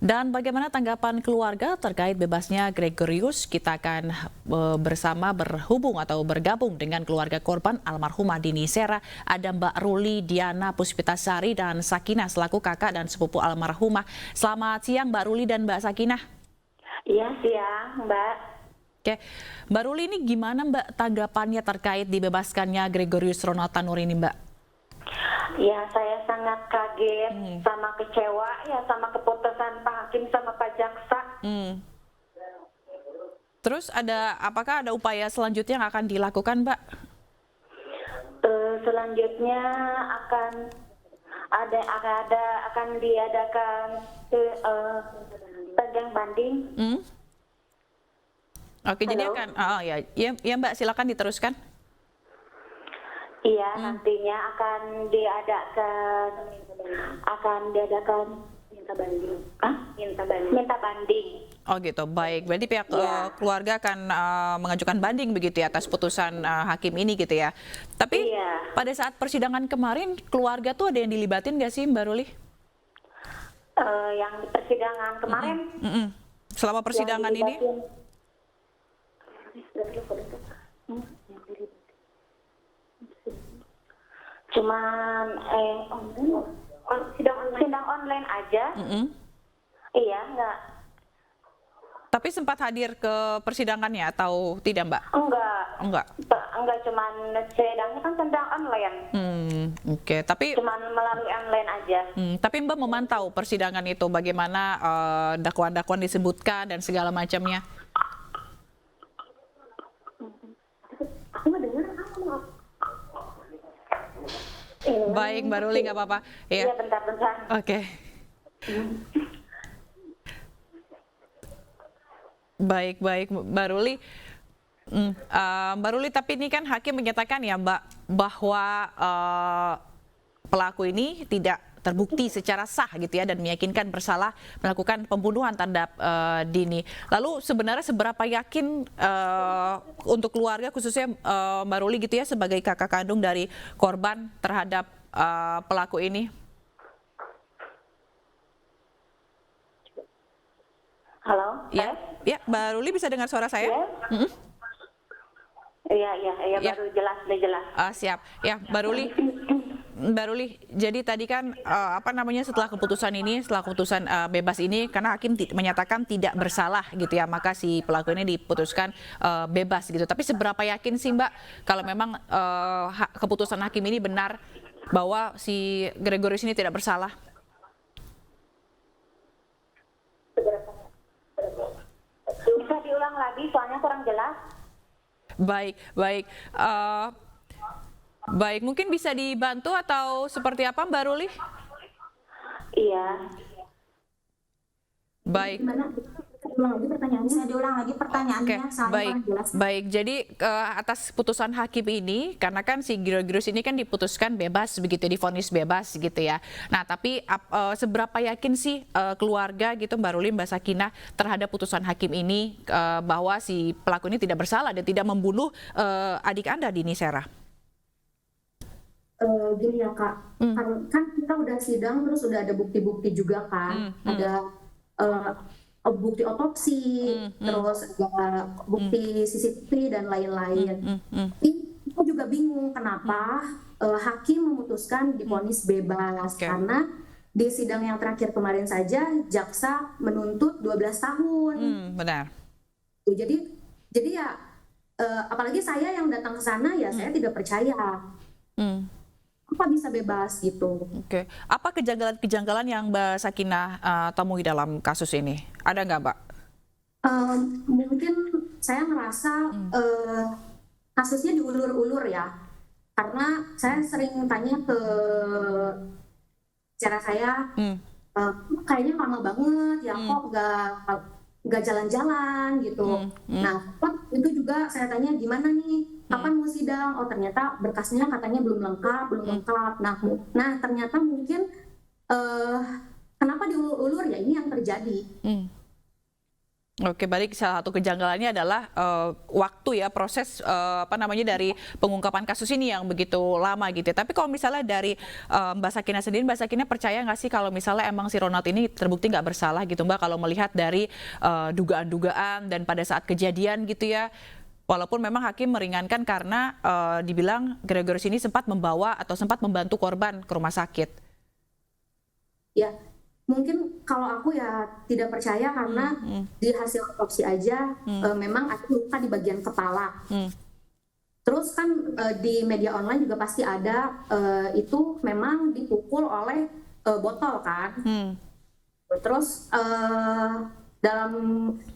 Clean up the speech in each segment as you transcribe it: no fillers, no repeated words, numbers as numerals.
Dan bagaimana tanggapan keluarga terkait bebasnya Gregorius? Kita akan berhubung atau bergabung dengan keluarga korban almarhumah Dini Sera. Ada Mbak Ruli Diana Puspitasari dan Sakinah selaku kakak dan sepupu almarhumah. Selamat siang Mbak Ruli dan Mbak Sakinah. Iya, siang Mbak. Oke, Mbak Ruli, ini gimana Mbak tanggapannya terkait dibebaskannya Gregorius Ronald Tanur ini Mbak? Ya, saya sangat kaget sama kecewa ya sama keputusan Pak Hakim sama Pak Jaksa. Terus apakah ada upaya selanjutnya yang akan dilakukan Mbak? Selanjutnya akan diadakan sidang banding. Oke, jadi Halo? ya Mbak, silakan diteruskan. Iya, nantinya akan diadakan minta banding. Oh gitu, baik. Berarti pihak keluarga akan mengajukan banding begitu ya atas putusan hakim ini gitu ya. Tapi pada saat persidangan kemarin keluarga tuh ada yang dilibatin nggak sih Mbak Ruli? Yang di persidangan kemarin. Selama persidangan ini? Cuman sidang online aja. Iya, enggak. Tapi sempat hadir ke persidangannya atau tidak Mbak? Enggak, cuman sidangnya kan sidang online. Oke, tapi Cuman melalui online aja. Tapi Mbak memantau persidangan itu bagaimana dakwaan-dakwaan disebutkan dan segala macamnya? Baik Mbak Ruli, nggak apa-apa. Iya, bentar. Oke. Baik Mbak Ruli. Mbak Ruli, tapi ini kan hakim menyatakan ya Mbak bahwa pelaku ini tidak terbukti secara sah gitu ya dan meyakinkan bersalah melakukan pembunuhan terhadap Dini. Lalu sebenarnya seberapa yakin untuk keluarga khususnya Mbak Ruli gitu ya sebagai kakak kandung dari korban terhadap pelaku ini? Halo? Ya, Mbak Ruli bisa dengar suara saya? Iya, baru jelas. Siap. Ya, Mbak Ruli, jadi tadi kan setelah keputusan bebas ini karena hakim menyatakan tidak bersalah gitu ya, maka si pelaku ini diputuskan bebas gitu. Tapi seberapa yakin sih Mbak kalau memang keputusan hakim ini benar bahwa si Gregorius ini tidak bersalah? Bisa diulang lagi soalnya kurang jelas. Baik, mungkin bisa dibantu atau seperti apa Mbak Ruli? Iya. Baik. Bisa diulang lagi pertanyaannya. Baik. Jadi atas putusan hakim ini, karena kan si Gregorius ini kan diputuskan bebas begitu, divonis bebas gitu ya. Nah, tapi seberapa yakin sih keluarga gitu Mbak Ruli, Mbak Sakinah terhadap putusan hakim ini bahwa si pelaku ini tidak bersalah dan tidak membunuh adik Anda Dini Sera? Gini ya Kak, kan kita udah sidang terus udah ada bukti-bukti juga kan, ada bukti otopsi, terus ada bukti CCTV dan lain-lain. Aku juga bingung kenapa hakim memutuskan divonis bebas, karena di sidang yang terakhir kemarin saja jaksa menuntut 12 tahun. Benar. Jadi ya apalagi saya yang datang ke sana ya saya tidak percaya. Apa bisa bebas gitu. Oke. Apa kejanggalan yang Mbak Sakinah temui dalam kasus ini? Ada nggak Mbak? Mungkin saya merasa kasusnya diulur-ulur ya. Karena saya sering tanya ke cara saya, kayaknya lama banget ya kok nggak jalan-jalan gitu. Nah, itu juga saya tanya gimana nih? Kapan mau sidang? Oh ternyata berkasnya katanya belum lengkap. Nah ternyata mungkin kenapa diulur-ulur ya ini yang terjadi. Oke, balik salah satu kejanggalannya adalah waktu ya proses dari pengungkapan kasus ini yang begitu lama gitu ya. Tapi kalau misalnya dari Mbak Sakina sendiri, Mbak Sakina percaya nggak sih kalau misalnya emang si Ronald ini terbukti nggak bersalah gitu Mbak, kalau melihat dari dugaan-dugaan dan pada saat kejadian gitu ya. Walaupun memang hakim meringankan karena dibilang Gregorius ini sempat membawa atau sempat membantu korban ke rumah sakit. Ya, mungkin kalau aku ya tidak percaya karena di hasil otopsi aja memang ada luka di bagian kepala. Terus kan di media online juga pasti ada itu memang dipukul oleh botol kan. Terus dalam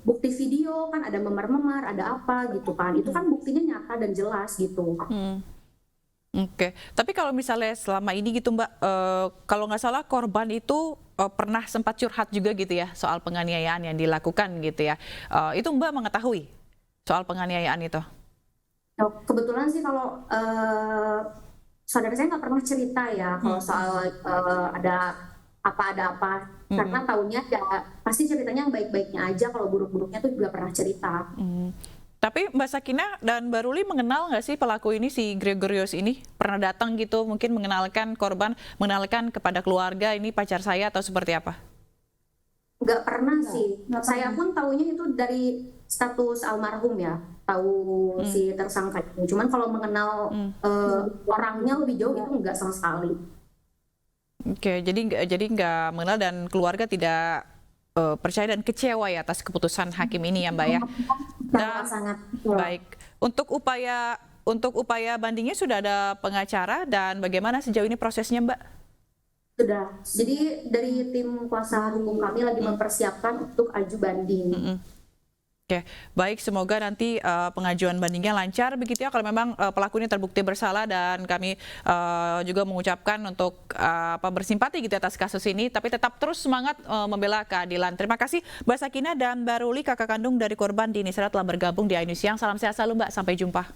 bukti video kan ada memar-memar, ada apa gitu kan. Itu kan buktinya nyata dan jelas gitu. Oke, tapi kalau misalnya selama ini gitu Mbak, kalau nggak salah korban itu pernah sempat curhat juga gitu ya soal penganiayaan yang dilakukan gitu ya. Itu Mbak mengetahui soal penganiayaan itu? Kebetulan sih kalau saudara saya nggak pernah cerita ya kalau soal ada apa. Karena taunya ya pasti ceritanya yang baik-baiknya aja, kalau buruk-buruknya tuh juga pernah cerita. Tapi Mbak Sakina dan Mbak Ruli mengenal nggak sih pelaku ini, si Gregorius ini? Pernah datang gitu, mungkin mengenalkan korban, mengenalkan kepada keluarga ini pacar saya atau seperti apa? Nggak pernah sih. Saya pun taunya itu dari status almarhum ya, tahu si tersangka itu. Cuman kalau mengenal orangnya lebih jauh itu nggak sama sekali. Oke, jadi nggak mengenal dan keluarga tidak percaya dan kecewa ya atas keputusan hakim ini ya Mbak ya. Sangat. Baik, untuk upaya bandingnya sudah ada pengacara dan bagaimana sejauh ini prosesnya Mbak? Sudah. Jadi dari tim kuasa hukum kami lagi mempersiapkan untuk aju banding. Oke, baik, semoga nanti pengajuan bandingnya lancar begitu ya kalau memang pelaku ini terbukti bersalah, dan kami juga mengucapkan untuk bersimpati gitu atas kasus ini, tapi tetap terus semangat membela keadilan. Terima kasih Mbak Sakina dan Mbak Ruli, kakak kandung dari korban Dini Sera, telah bergabung di iNews Siang. Salam sehat selalu Mbak, sampai jumpa.